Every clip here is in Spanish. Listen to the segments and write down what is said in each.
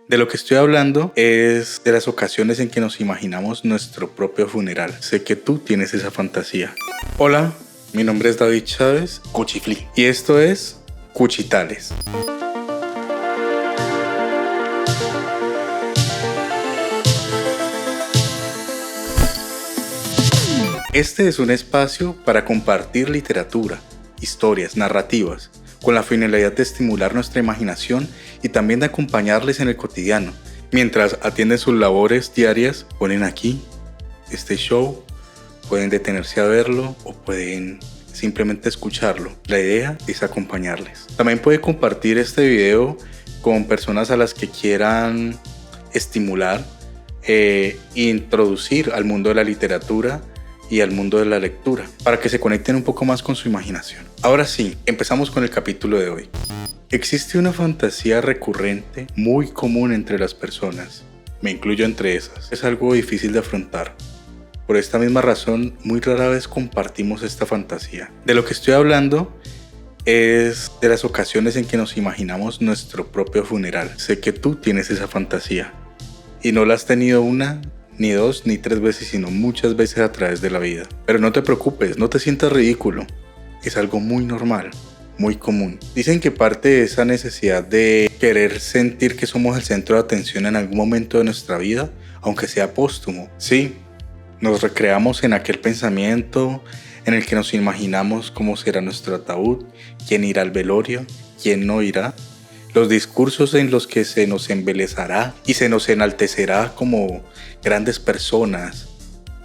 De lo que estoy hablando es de las ocasiones en que nos imaginamos nuestro propio funeral. Sé que tú tienes esa fantasía. Hola, mi nombre es David Chávez, Cuchiflí, y esto es Cuchitales. Este es un espacio para compartir literatura, historias, narrativas, con la finalidad de estimular nuestra imaginación y también de acompañarles en el cotidiano. Mientras atienden sus labores diarias, ponen aquí este show, pueden detenerse a verlo o pueden simplemente escucharlo. La idea es acompañarles. También puede compartir este video con personas a las que quieran estimular e introducir al mundo de la literatura y al mundo de la lectura, para que se conecten un poco más con su imaginación. Ahora sí, empezamos con el capítulo de hoy. Existe una fantasía recurrente muy común entre las personas, me incluyo entre esas. Es algo difícil de afrontar. Por esta misma razón, muy rara vez compartimos esta fantasía. De lo que estoy hablando es de las ocasiones en que nos imaginamos nuestro propio funeral. Sé que tú tienes esa fantasía y no la has tenido una, ni dos, ni tres veces, sino muchas veces a través de la vida. Pero no te preocupes, no te sientas ridículo. Es algo muy normal, muy común. Dicen que parte de esa necesidad de querer sentir que somos el centro de atención en algún momento de nuestra vida, aunque sea póstumo. Sí, nos recreamos en aquel pensamiento en el que nos imaginamos cómo será nuestro ataúd, quién irá al velorio, quién no irá. Los discursos en los que se nos embelezará y se nos enaltecerá como grandes personas,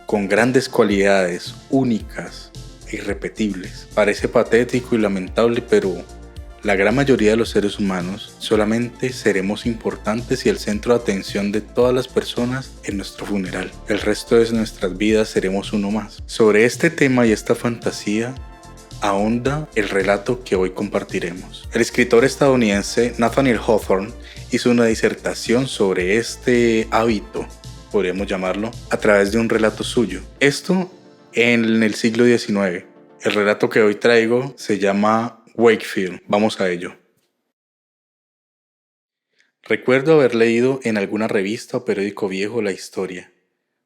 con grandes cualidades únicas e irrepetibles. Parece patético y lamentable, pero la gran mayoría de los seres humanos solamente seremos importantes y el centro de atención de todas las personas en nuestro funeral. El resto de nuestras vidas seremos uno más. Sobre este tema y esta fantasía ahonda el relato que hoy compartiremos. El escritor estadounidense Nathaniel Hawthorne hizo una disertación sobre este hábito, podríamos llamarlo, a través de un relato suyo. Esto en el siglo XIX. El relato que hoy traigo se llama Wakefield. Vamos a ello. Recuerdo haber leído en alguna revista o periódico viejo la historia,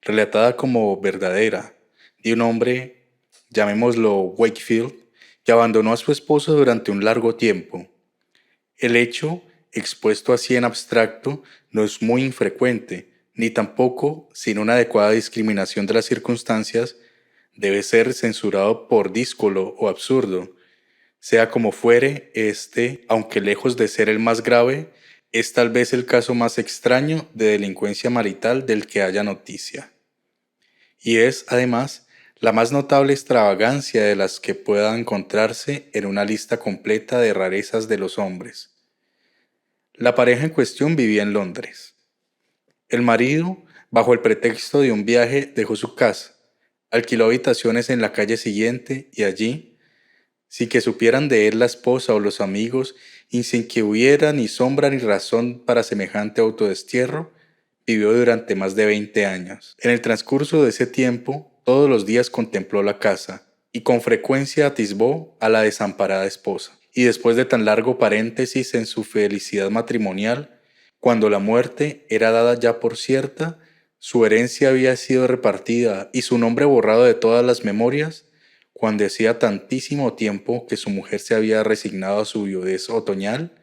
relatada como verdadera, de un hombre, llamémoslo Wakefield, que abandonó a su esposa durante un largo tiempo. El hecho, expuesto así en abstracto, no es muy infrecuente, ni tampoco, sin una adecuada discriminación de las circunstancias, debe ser censurado por díscolo o absurdo. Sea como fuere, aunque lejos de ser el más grave, es tal vez el caso más extraño de delincuencia marital del que haya noticia. Y es, además, la más notable extravagancia de las que pueda encontrarse en una lista completa de rarezas de los hombres. La pareja en cuestión vivía en Londres. El marido, bajo el pretexto de un viaje, dejó su casa, alquiló habitaciones en la calle siguiente y allí, sin que supieran de él la esposa o los amigos y sin que hubiera ni sombra ni razón para semejante autodestierro, vivió durante más de 20 años. En el transcurso de ese tiempo, todos los días contempló la casa y con frecuencia atisbó a la desamparada esposa. Y después de tan largo paréntesis en su felicidad matrimonial, cuando la muerte era dada ya por cierta, su herencia había sido repartida y su nombre borrado de todas las memorias, cuando hacía tantísimo tiempo que su mujer se había resignado a su viudez otoñal,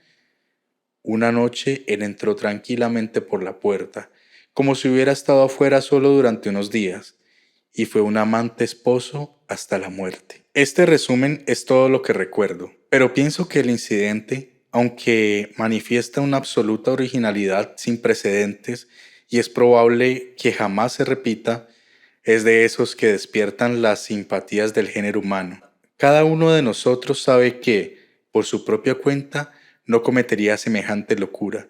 una noche él entró tranquilamente por la puerta, como si hubiera estado afuera solo durante unos días, y fue un amante esposo hasta la muerte. Este resumen es todo lo que recuerdo, pero pienso que el incidente, aunque manifiesta una absoluta originalidad sin precedentes y es probable que jamás se repita, es de esos que despiertan las simpatías del género humano. Cada uno de nosotros sabe que, por su propia cuenta, no cometería semejante locura,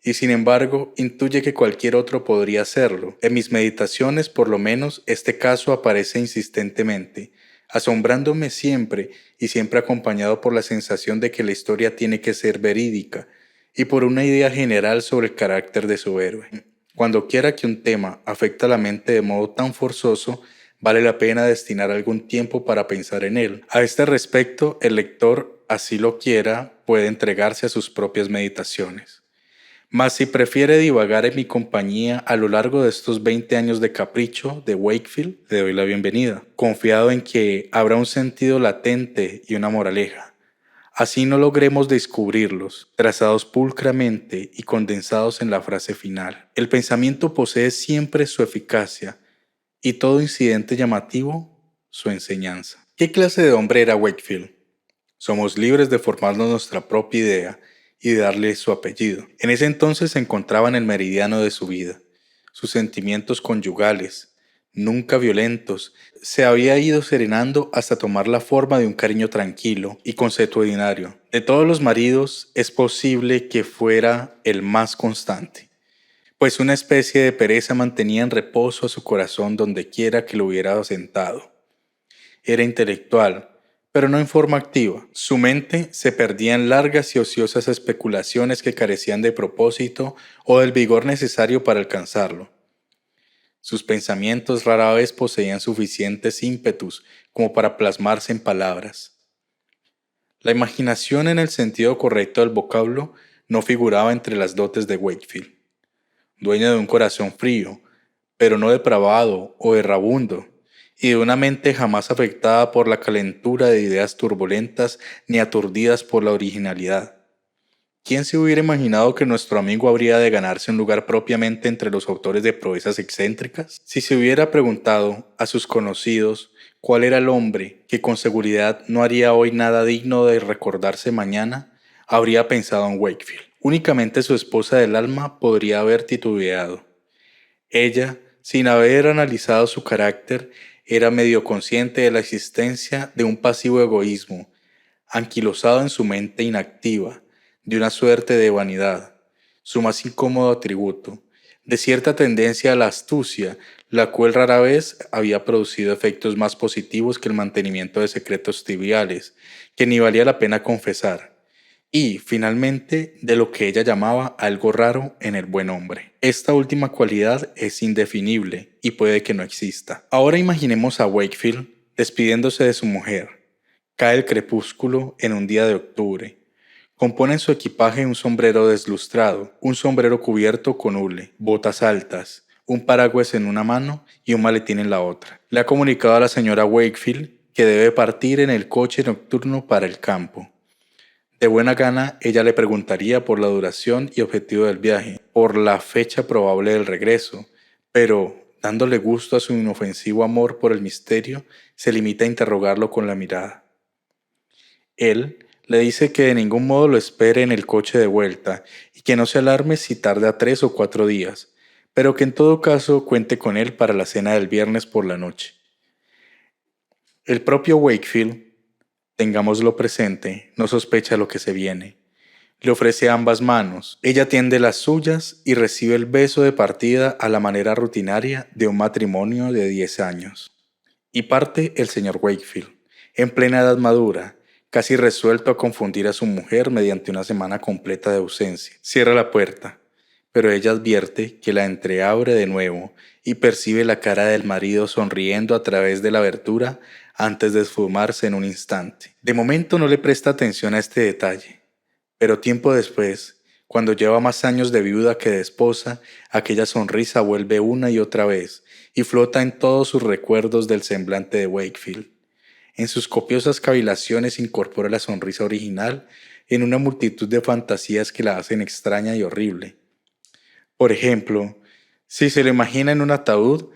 y sin embargo intuye que cualquier otro podría hacerlo. En mis meditaciones, por lo menos, este caso aparece insistentemente, asombrándome siempre y siempre acompañado por la sensación de que la historia tiene que ser verídica y por una idea general sobre el carácter de su héroe. Cuando quiera que un tema afecta a la mente de modo tan forzoso, vale la pena destinar algún tiempo para pensar en él. A este respecto, el lector, así lo quiera, puede entregarse a sus propias meditaciones. Mas si prefiere divagar en mi compañía a lo largo de estos 20 años de capricho de Wakefield, le doy la bienvenida, confiado en que habrá un sentido latente y una moraleja. Así no logremos descubrirlos, trazados pulcramente y condensados en la frase final. El pensamiento posee siempre su eficacia y todo incidente llamativo su enseñanza. ¿Qué clase de hombre era Wakefield? Somos libres de formarnos nuestra propia idea y de darle su apellido. En ese entonces se encontraba en el meridiano de su vida. Sus sentimientos conyugales, nunca violentos, se había ido serenando hasta tomar la forma de un cariño tranquilo y consuetudinario. De todos los maridos es posible que fuera el más constante, pues una especie de pereza mantenía en reposo a su corazón donde quiera que lo hubiera sentado. Era intelectual, pero no en forma activa. Su mente se perdía en largas y ociosas especulaciones que carecían de propósito o del vigor necesario para alcanzarlo. Sus pensamientos rara vez poseían suficientes ímpetus como para plasmarse en palabras. La imaginación en el sentido correcto del vocablo no figuraba entre las dotes de Wakefield. Dueño de un corazón frío, pero no depravado o errabundo, y de una mente jamás afectada por la calentura de ideas turbulentas ni aturdidas por la originalidad. ¿Quién se hubiera imaginado que nuestro amigo habría de ganarse un lugar propiamente entre los autores de proezas excéntricas? Si se hubiera preguntado a sus conocidos cuál era el hombre que con seguridad no haría hoy nada digno de recordarse mañana, habría pensado en Wakefield. Únicamente su esposa del alma podría haber titubeado. Ella, sin haber analizado su carácter, era medio consciente de la existencia de un pasivo egoísmo, anquilosado en su mente inactiva, de una suerte de vanidad, su más incómodo atributo, de cierta tendencia a la astucia, la cual rara vez había producido efectos más positivos que el mantenimiento de secretos triviales, que ni valía la pena confesar, y, finalmente, de lo que ella llamaba algo raro en el buen hombre. Esta última cualidad es indefinible y puede que no exista. Ahora imaginemos a Wakefield despidiéndose de su mujer. Cae el crepúsculo en un día de octubre. Compone en su equipaje un sombrero deslustrado, un sombrero cubierto con hule, botas altas, un paraguas en una mano y un maletín en la otra. Le ha comunicado a la señora Wakefield que debe partir en el coche nocturno para el campo. De buena gana, ella le preguntaría por la duración y objetivo del viaje, por la fecha probable del regreso, pero, dándole gusto a su inofensivo amor por el misterio, se limita a interrogarlo con la mirada. Él le dice que de ningún modo lo espere en el coche de vuelta y que no se alarme si tarda 3 o 4 días, pero que en todo caso cuente con él para la cena del viernes por la noche. El propio Wakefield, tengámoslo presente, no sospecha lo que se viene. Le ofrece ambas manos. Ella tiende las suyas y recibe el beso de partida a la manera rutinaria de un matrimonio de 10 años. Y parte el señor Wakefield, en plena edad madura, casi resuelto a confundir a su mujer mediante una semana completa de ausencia. Cierra la puerta, pero ella advierte que la entreabre de nuevo y percibe la cara del marido sonriendo a través de la abertura antes de esfumarse en un instante. De momento no le presta atención a este detalle, pero tiempo después, cuando lleva más años de viuda que de esposa, aquella sonrisa vuelve una y otra vez y flota en todos sus recuerdos del semblante de Wakefield. En sus copiosas cavilaciones incorpora la sonrisa original en una multitud de fantasías que la hacen extraña y horrible. Por ejemplo, si se lo imagina en un ataúd,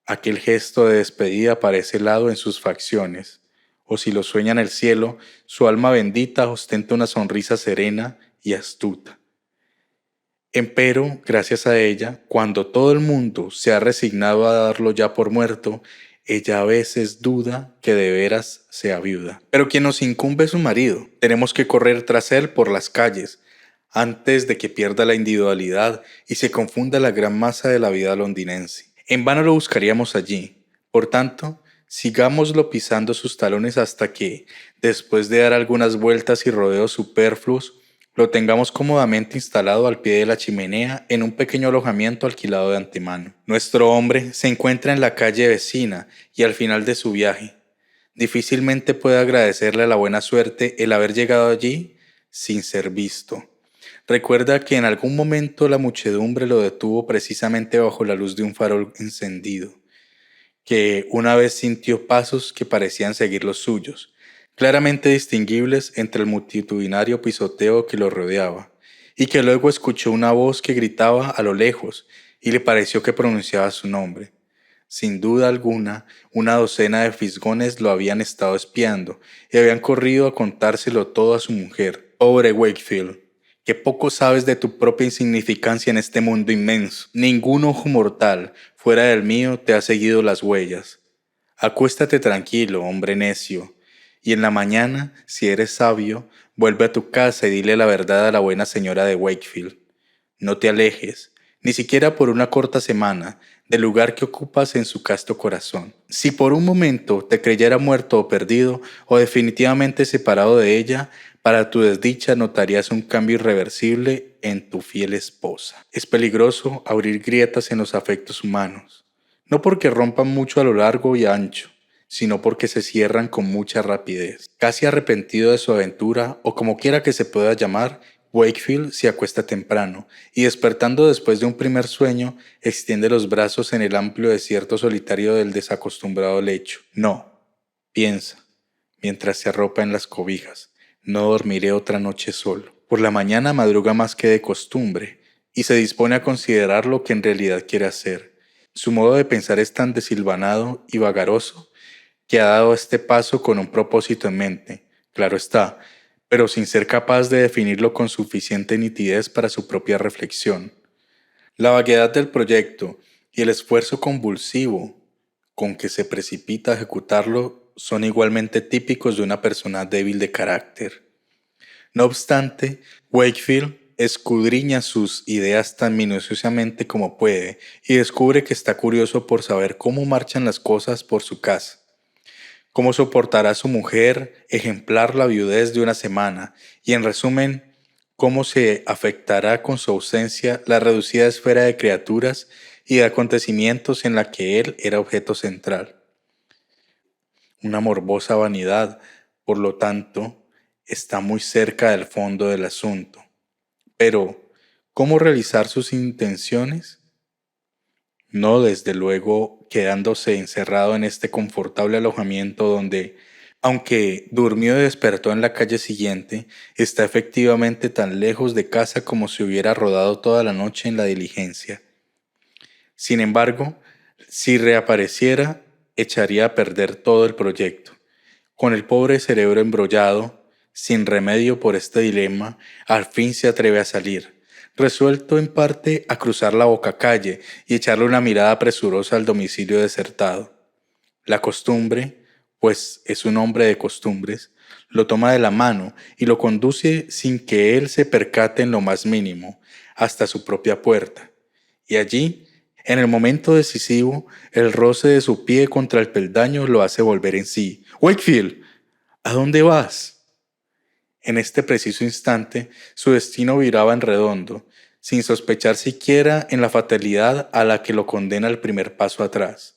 aquel gesto de despedida parece helado en sus facciones, o si lo sueña en el cielo, su alma bendita ostenta una sonrisa serena y astuta. Empero, gracias a ella, cuando todo el mundo se ha resignado a darlo ya por muerto, ella a veces duda que de veras sea viuda. Pero quien nos incumbe es su marido. Tenemos que correr tras él por las calles, antes de que pierda la individualidad y se confunda la gran masa de la vida londinense. En vano lo buscaríamos allí. Por tanto, sigámoslo pisando sus talones hasta que, después de dar algunas vueltas y rodeos superfluos, lo tengamos cómodamente instalado al pie de la chimenea en un pequeño alojamiento alquilado de antemano. Nuestro hombre se encuentra en la calle vecina y al final de su viaje. Difícilmente puede agradecerle a la buena suerte el haber llegado allí sin ser visto. Recuerda que en algún momento la muchedumbre lo detuvo precisamente bajo la luz de un farol encendido, que una vez sintió pasos que parecían seguir los suyos, claramente distinguibles entre el multitudinario pisoteo que lo rodeaba, y que luego escuchó una voz que gritaba a lo lejos y le pareció que pronunciaba su nombre. Sin duda alguna, una docena de fisgones lo habían estado espiando y habían corrido a contárselo todo a su mujer. Pobre Wakefield, que poco sabes de tu propia insignificancia en este mundo inmenso. Ningún ojo mortal, fuera del mío, te ha seguido las huellas. Acuéstate tranquilo, hombre necio, y en la mañana, si eres sabio, vuelve a tu casa y dile la verdad a la buena señora de Wakefield. No te alejes, ni siquiera por una corta semana, del lugar que ocupas en su casto corazón. Si por un momento te creyera muerto o perdido, o definitivamente separado de ella, para tu desdicha notarías un cambio irreversible en tu fiel esposa. Es peligroso abrir grietas en los afectos humanos, no porque rompan mucho a lo largo y ancho, sino porque se cierran con mucha rapidez. Casi arrepentido de su aventura, o como quiera que se pueda llamar, Wakefield se acuesta temprano y despertando después de un primer sueño, extiende los brazos en el amplio desierto solitario del desacostumbrado lecho. No, piensa, mientras se arropa en las cobijas, no dormiré otra noche solo. Por la mañana madruga más que de costumbre y se dispone a considerar lo que en realidad quiere hacer. Su modo de pensar es tan desilvanado y vagaroso que ha dado este paso con un propósito en mente, claro está, pero sin ser capaz de definirlo con suficiente nitidez para su propia reflexión. La vaguedad del proyecto y el esfuerzo convulsivo con que se precipita a ejecutarlo son igualmente típicos de una persona débil de carácter. No obstante, Wakefield escudriña sus ideas tan minuciosamente como puede y descubre que está curioso por saber cómo marchan las cosas por su casa. Cómo soportará su mujer ejemplar la viudez de una semana y, en resumen, cómo se afectará con su ausencia la reducida esfera de criaturas y de acontecimientos en la que él era objeto central. Una morbosa vanidad, por lo tanto, está muy cerca del fondo del asunto. Pero, ¿cómo realizar sus intenciones? No, desde luego, quedándose encerrado en este confortable alojamiento donde, aunque durmió y despertó en la calle siguiente, está efectivamente tan lejos de casa como si hubiera rodado toda la noche en la diligencia. Sin embargo, si reapareciera, echaría a perder todo el proyecto. Con el pobre cerebro embrollado, sin remedio por este dilema, al fin se atreve a salir, resuelto en parte a cruzar la bocacalle y echarle una mirada presurosa al domicilio desertado. La costumbre, pues es un hombre de costumbres, lo toma de la mano y lo conduce sin que él se percate en lo más mínimo, hasta su propia puerta. Y allí, en el momento decisivo, el roce de su pie contra el peldaño lo hace volver en sí. «Wakefield, ¿a dónde vas?» En este preciso instante, su destino viraba en redondo, sin sospechar siquiera en la fatalidad a la que lo condena el primer paso atrás.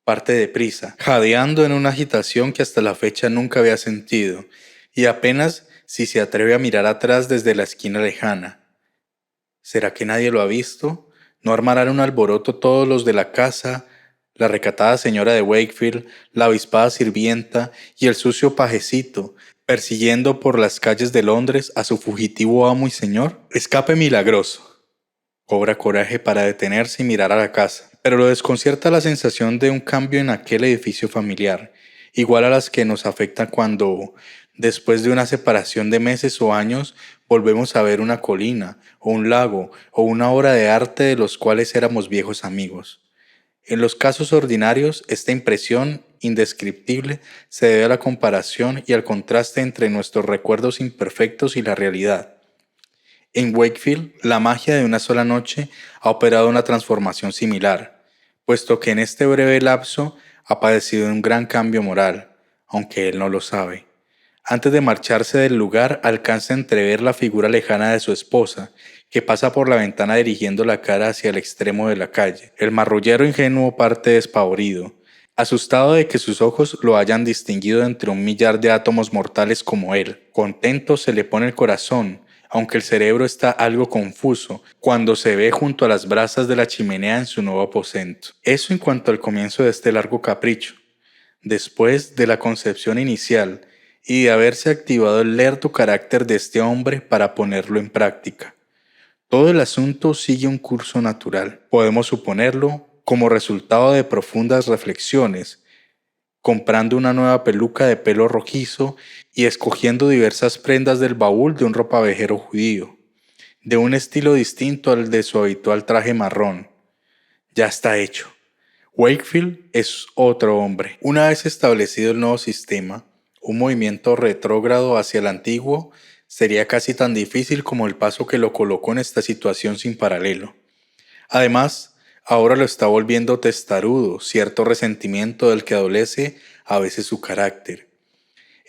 Parte deprisa, jadeando en una agitación que hasta la fecha nunca había sentido, y apenas si se atreve a mirar atrás desde la esquina lejana. ¿Será que nadie lo ha visto? ¿No armarán un alboroto todos los de la casa, la recatada señora de Wakefield, la avispada sirvienta y el sucio pajecito, persiguiendo por las calles de Londres a su fugitivo amo y señor? Escape milagroso. Cobra coraje para detenerse y mirar a la casa, pero lo desconcierta la sensación de un cambio en aquel edificio familiar, igual a las que nos afectan cuando, después de una separación de meses o años, volvemos a ver una colina, o un lago, o una obra de arte de los cuales éramos viejos amigos. En los casos ordinarios, esta impresión indescriptible se debe a la comparación y al contraste entre nuestros recuerdos imperfectos y la realidad. En Wakefield, la magia de una sola noche ha operado una transformación similar, puesto que en este breve lapso ha padecido un gran cambio moral, aunque él no lo sabe. Antes de marcharse del lugar, alcanza a entrever la figura lejana de su esposa, que pasa por la ventana dirigiendo la cara hacia el extremo de la calle. El marrullero ingenuo parte despavorido, asustado de que sus ojos lo hayan distinguido entre un millar de átomos mortales como él. Contento se le pone el corazón, aunque el cerebro está algo confuso cuando se ve junto a las brasas de la chimenea en su nuevo aposento. Eso en cuanto al comienzo de este largo capricho. Después de la concepción inicial y de haberse activado el lerdo carácter de este hombre para ponerlo en práctica, todo el asunto sigue un curso natural. Podemos suponerlo como resultado de profundas reflexiones, comprando una nueva peluca de pelo rojizo y escogiendo diversas prendas del baúl de un ropavejero judío, de un estilo distinto al de su habitual traje marrón. Ya está hecho. Wakefield es otro hombre. Una vez establecido el nuevo sistema, un movimiento retrógrado hacia el antiguo sería casi tan difícil como el paso que lo colocó en esta situación sin paralelo. Además, ahora lo está volviendo testarudo, cierto resentimiento del que adolece a veces su carácter.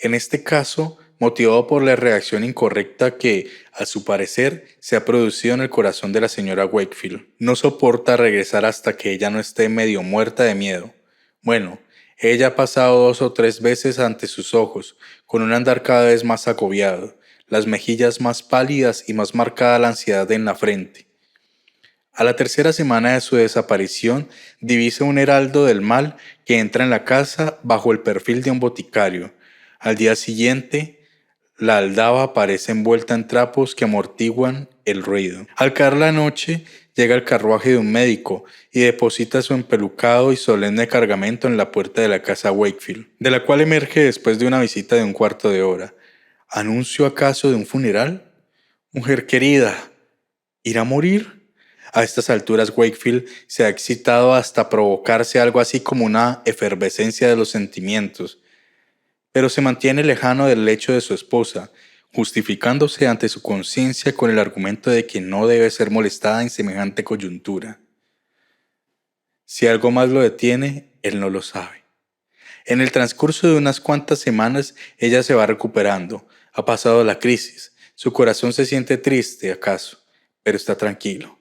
En este caso, motivado por la reacción incorrecta que, a su parecer, se ha producido en el corazón de la señora Wakefield. No soporta regresar hasta que ella no esté medio muerta de miedo. Bueno, ella ha pasado 2 o 3 veces ante sus ojos, con un andar cada vez más agobiado, las mejillas más pálidas y más marcada la ansiedad en la frente. A la tercera semana de su desaparición, divisa un heraldo del mal que entra en la casa bajo el perfil de un boticario. Al día siguiente, la aldaba aparece envuelta en trapos que amortiguan el ruido. Al caer la noche, llega el carruaje de un médico y deposita su empelucado y solemne cargamento en la puerta de la casa Wakefield, de la cual emerge después de una visita de un cuarto de hora. ¿Anuncio acaso de un funeral? Mujer querida, ¿irá a morir? A estas alturas Wakefield se ha excitado hasta provocarse algo así como una efervescencia de los sentimientos, pero se mantiene lejano del lecho de su esposa, justificándose ante su conciencia con el argumento de que no debe ser molestada en semejante coyuntura. Si algo más lo detiene, él no lo sabe. En el transcurso de unas cuantas semanas, ella se va recuperando. Ha pasado la crisis. Su corazón se siente triste, acaso, pero está tranquilo.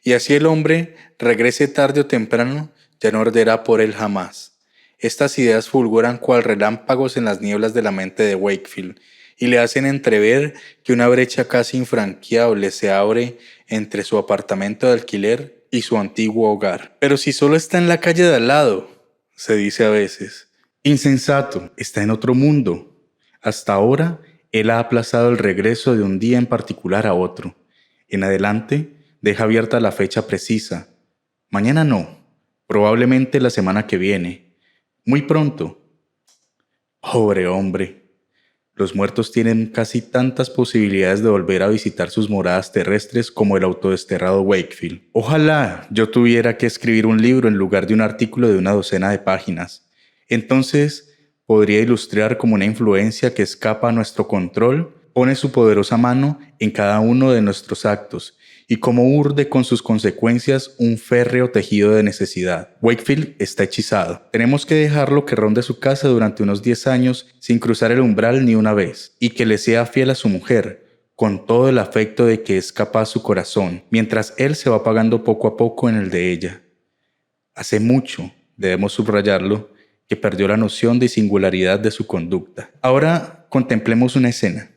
Y así el hombre, regrese tarde o temprano, ya no arderá por él jamás. Estas ideas fulguran cual relámpagos en las nieblas de la mente de Wakefield y le hacen entrever que una brecha casi infranqueable se abre entre su apartamento de alquiler y su antiguo hogar. Pero si solo está en la calle de al lado, se dice a veces. Insensato, está en otro mundo. Hasta ahora, él ha aplazado el regreso de un día en particular a otro. En adelante, deja abierta la fecha precisa. Mañana no, probablemente la semana que viene. Muy pronto. Pobre hombre. Los muertos tienen casi tantas posibilidades de volver a visitar sus moradas terrestres como el autodesterrado Wakefield. Ojalá yo tuviera que escribir un libro en lugar de un artículo de una docena de páginas. Entonces podría ilustrar cómo una influencia que escapa a nuestro control pone su poderosa mano en cada uno de nuestros actos y cómo urde con sus consecuencias un férreo tejido de necesidad. Wakefield está hechizado. Tenemos que dejarlo que ronde su casa durante unos 10 años sin cruzar el umbral ni una vez, y que le sea fiel a su mujer, con todo el afecto de que es capaz su corazón, mientras él se va apagando poco a poco en el de ella. Hace mucho, debemos subrayarlo, que perdió la noción de singularidad de su conducta. Ahora contemplemos una escena.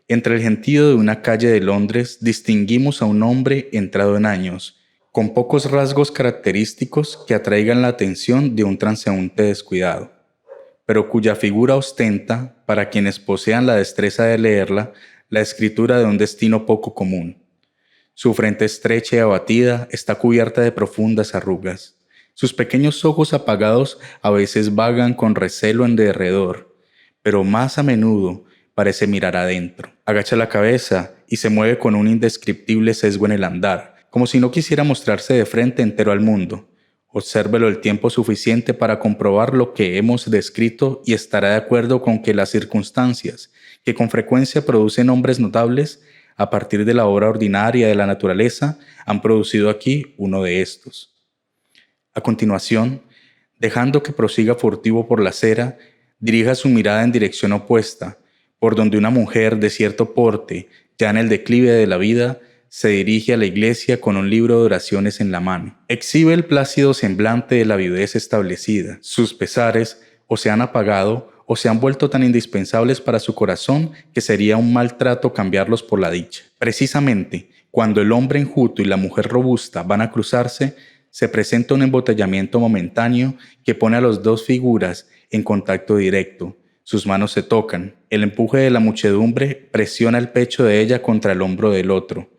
Entre el gentío de una calle de Londres distinguimos a un hombre entrado en años, con pocos rasgos característicos que atraigan la atención de un transeúnte descuidado, pero cuya figura ostenta, para quienes posean la destreza de leerla, la escritura de un destino poco común. Su frente estrecha y abatida está cubierta de profundas arrugas. Sus pequeños ojos apagados a veces vagan con recelo en derredor, pero más a menudo parece mirar adentro. Agacha la cabeza y se mueve con un indescriptible sesgo en el andar, como si no quisiera mostrarse de frente entero al mundo. Obsérvelo el tiempo suficiente para comprobar lo que hemos descrito y estará de acuerdo con que las circunstancias, que con frecuencia producen hombres notables, a partir de la obra ordinaria de la naturaleza, han producido aquí uno de estos. A continuación, dejando que prosiga furtivo por la acera, dirija su mirada en dirección opuesta, por donde una mujer de cierto porte, ya en el declive de la vida, se dirige a la iglesia con un libro de oraciones en la mano. Exhibe el plácido semblante de la viudez establecida. Sus pesares o se han apagado o se han vuelto tan indispensables para su corazón que sería un maltrato cambiarlos por la dicha. Precisamente, cuando el hombre enjuto y la mujer robusta van a cruzarse, se presenta un embotellamiento momentáneo que pone a las dos figuras en contacto directo. Sus manos se tocan. El empuje de la muchedumbre presiona el pecho de ella contra el hombro del otro.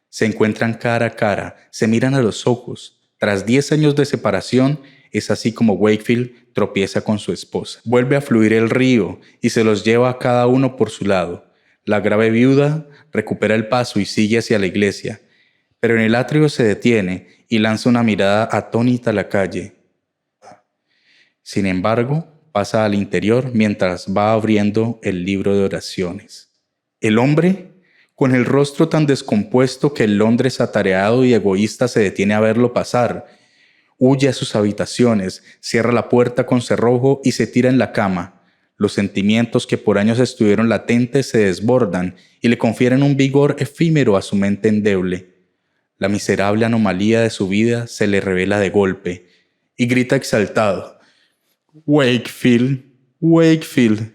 Se encuentran cara a cara, se miran a los ojos. Tras 10 años de separación, es así como Wakefield tropieza con su esposa. Vuelve a fluir el río y se los lleva a cada uno por su lado. La grave viuda recupera el paso y sigue hacia la iglesia, pero en el atrio se detiene y lanza una mirada atónita a la calle. Sin embargo, pasa al interior mientras va abriendo el libro de oraciones. El hombre, con el rostro tan descompuesto que el Londres atareado y egoísta se detiene a verlo pasar, huye a sus habitaciones, cierra la puerta con cerrojo y se tira en la cama. Los sentimientos que por años estuvieron latentes se desbordan y le confieren un vigor efímero a su mente endeble. La miserable anomalía de su vida se le revela de golpe y grita exaltado: «Wakefield, Wakefield,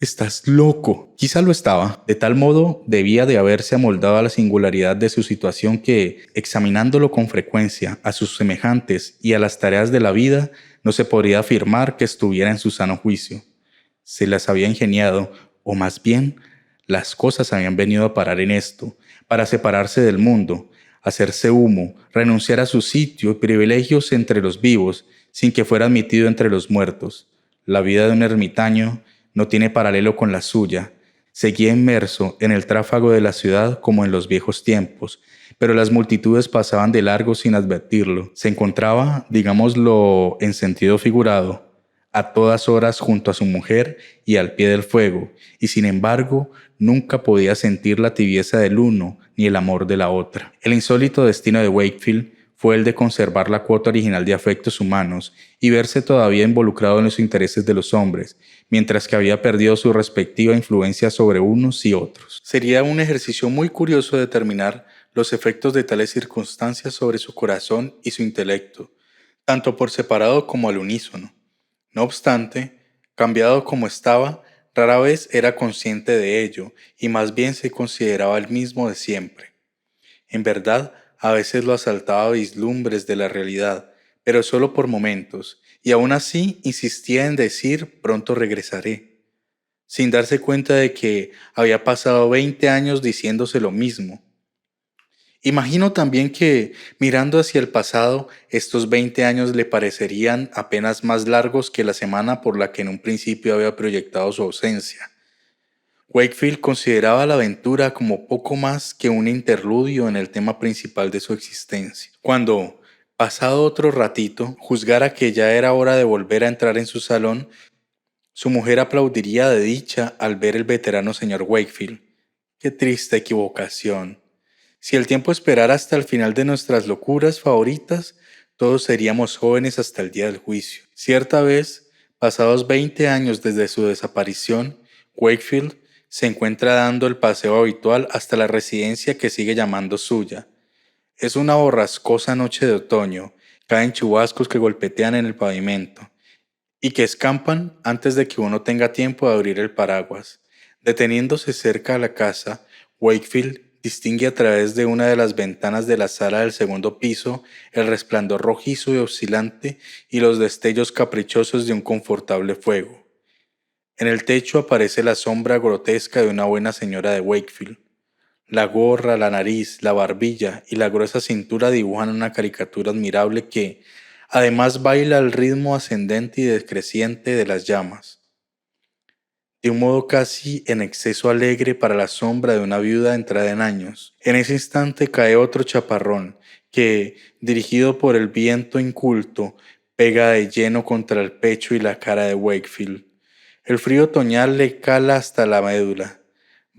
estás loco». Quizá lo estaba. De tal modo debía de haberse amoldado a la singularidad de su situación que, examinándolo con frecuencia a sus semejantes y a las tareas de la vida, no se podría afirmar que estuviera en su sano juicio. Se las había ingeniado, o más bien, las cosas habían venido a parar en esto, para separarse del mundo, hacerse humo, renunciar a su sitio y privilegios entre los vivos, sin que fuera admitido entre los muertos. La vida de un ermitaño no tiene paralelo con la suya. Seguía inmerso en el tráfago de la ciudad como en los viejos tiempos, pero las multitudes pasaban de largo sin advertirlo. Se encontraba, digámoslo en sentido figurado, a todas horas junto a su mujer y al pie del fuego, y sin embargo nunca podía sentir la tibieza del uno ni el amor de la otra. El insólito destino de Wakefield fue el de conservar la cuota original de afectos humanos y verse todavía involucrado en los intereses de los hombres, mientras que había perdido su respectiva influencia sobre unos y otros. Sería un ejercicio muy curioso determinar los efectos de tales circunstancias sobre su corazón y su intelecto, tanto por separado como al unísono. No obstante, cambiado como estaba, rara vez era consciente de ello y más bien se consideraba el mismo de siempre. En verdad, a veces lo asaltaba vislumbres de la realidad, pero solo por momentos, y aún así insistía en decir «pronto regresaré», sin darse cuenta de que había pasado 20 años diciéndose lo mismo. Imagino también que, mirando hacia el pasado, estos 20 años le parecerían apenas más largos que la semana por la que en un principio había proyectado su ausencia. Wakefield consideraba la aventura como poco más que un interludio en el tema principal de su existencia. Cuando, pasado otro ratito, juzgara que ya era hora de volver a entrar en su salón, su mujer aplaudiría de dicha al ver el veterano señor Wakefield. ¡Qué triste equivocación! Si el tiempo esperara hasta el final de nuestras locuras favoritas, todos seríamos jóvenes hasta el día del juicio. Cierta vez, pasados 20 años desde su desaparición, Wakefield se encuentra dando el paseo habitual hasta la residencia que sigue llamando suya. Es una borrascosa noche de otoño, caen chubascos que golpetean en el pavimento y que escampan antes de que uno tenga tiempo de abrir el paraguas. Deteniéndose cerca a la casa, Wakefield distingue a través de una de las ventanas de la sala del segundo piso el resplandor rojizo y oscilante y los destellos caprichosos de un confortable fuego. En el techo aparece la sombra grotesca de una buena señora de Wakefield. La gorra, la nariz, la barbilla y la gruesa cintura dibujan una caricatura admirable que, además, baila al ritmo ascendente y decreciente de las llamas, de un modo casi en exceso alegre para la sombra de una viuda entrada en años. En ese instante cae otro chaparrón que, dirigido por el viento inculto, pega de lleno contra el pecho y la cara de Wakefield. El frío otoñal le cala hasta la médula.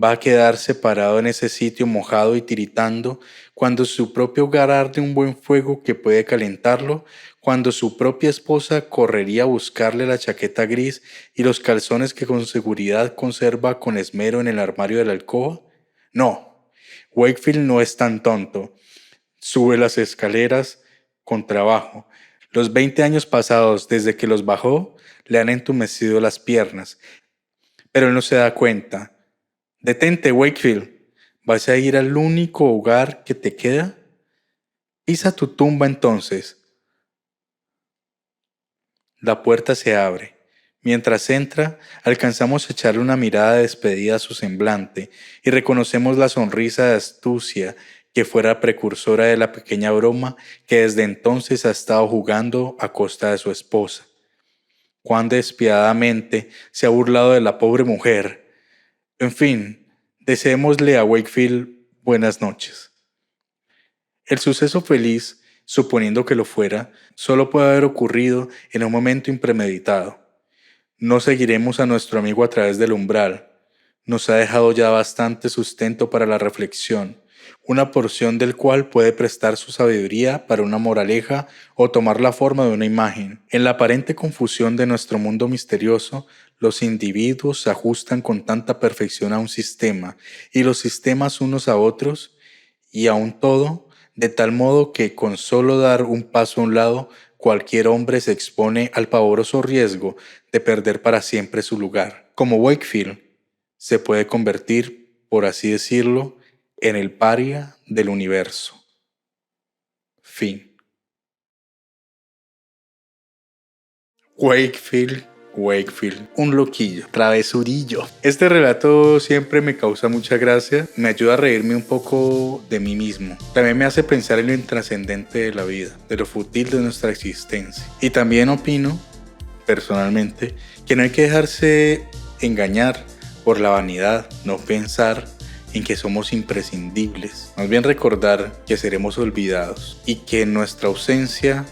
Va a quedarse parado en ese sitio mojado y tiritando cuando su propio hogar arde un buen fuego que puede calentarlo, cuando su propia esposa correría a buscarle la chaqueta gris y los calzones que con seguridad conserva con esmero en el armario de la alcoba. No, Wakefield no es tan tonto. Sube las escaleras con trabajo. Los 20 años pasados desde que los bajó le han entumecido las piernas, pero él no se da cuenta. Detente, Wakefield. ¿Vas a ir al único hogar que te queda? Pisa tu tumba entonces. La puerta se abre. Mientras entra, alcanzamos a echarle una mirada de despedida a su semblante y reconocemos la sonrisa de astucia que fuera precursora de la pequeña broma que desde entonces ha estado jugando a costa de su esposa. Cuán despiadadamente se ha burlado de la pobre mujer. En fin, deseémosle a Wakefield buenas noches. El suceso feliz, suponiendo que lo fuera, solo puede haber ocurrido en un momento impremeditado. No seguiremos a nuestro amigo a través del umbral. Nos ha dejado ya bastante sustento para la reflexión, una porción del cual puede prestar su sabiduría para una moraleja o tomar la forma de una imagen. En la aparente confusión de nuestro mundo misterioso, los individuos se ajustan con tanta perfección a un sistema y los sistemas unos a otros y a un todo, de tal modo que con solo dar un paso a un lado, cualquier hombre se expone al pavoroso riesgo de perder para siempre su lugar. Como Wakefield, se puede convertir, por así decirlo, en el paria del universo. Fin. Wakefield, un loquillo, travesurillo. Este relato siempre me causa mucha gracia, me ayuda a reírme un poco de mí mismo. También me hace pensar en lo intrascendente de la vida, de lo fútil de nuestra existencia. Y también opino, personalmente, que no hay que dejarse engañar por la vanidad, no pensar en que somos imprescindibles, más bien recordar que seremos olvidados y que en nuestra ausencia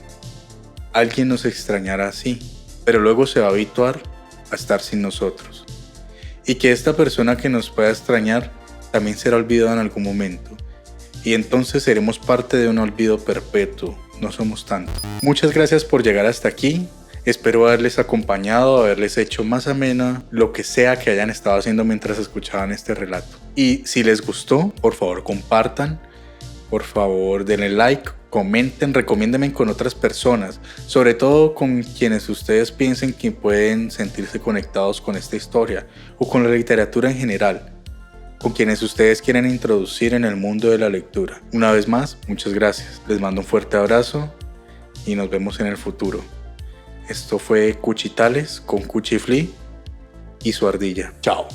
alguien nos extrañará así, pero luego se va a habituar a estar sin nosotros. Y que esta persona que nos pueda extrañar también será olvidada en algún momento. Y entonces seremos parte de un olvido perpetuo, no somos tanto. Muchas gracias por llegar hasta aquí. Espero haberles acompañado, haberles hecho más amena lo que sea que hayan estado haciendo mientras escuchaban este relato. Y si les gustó, por favor compartan, por favor denle like, comenten, recomiéndenme con otras personas, sobre todo con quienes ustedes piensen que pueden sentirse conectados con esta historia o con la literatura en general, con quienes ustedes quieren introducir en el mundo de la lectura. Una vez más, muchas gracias, les mando un fuerte abrazo y nos vemos en el futuro. Esto fue Cuchitales con Cuchiflí y su ardilla. Chao.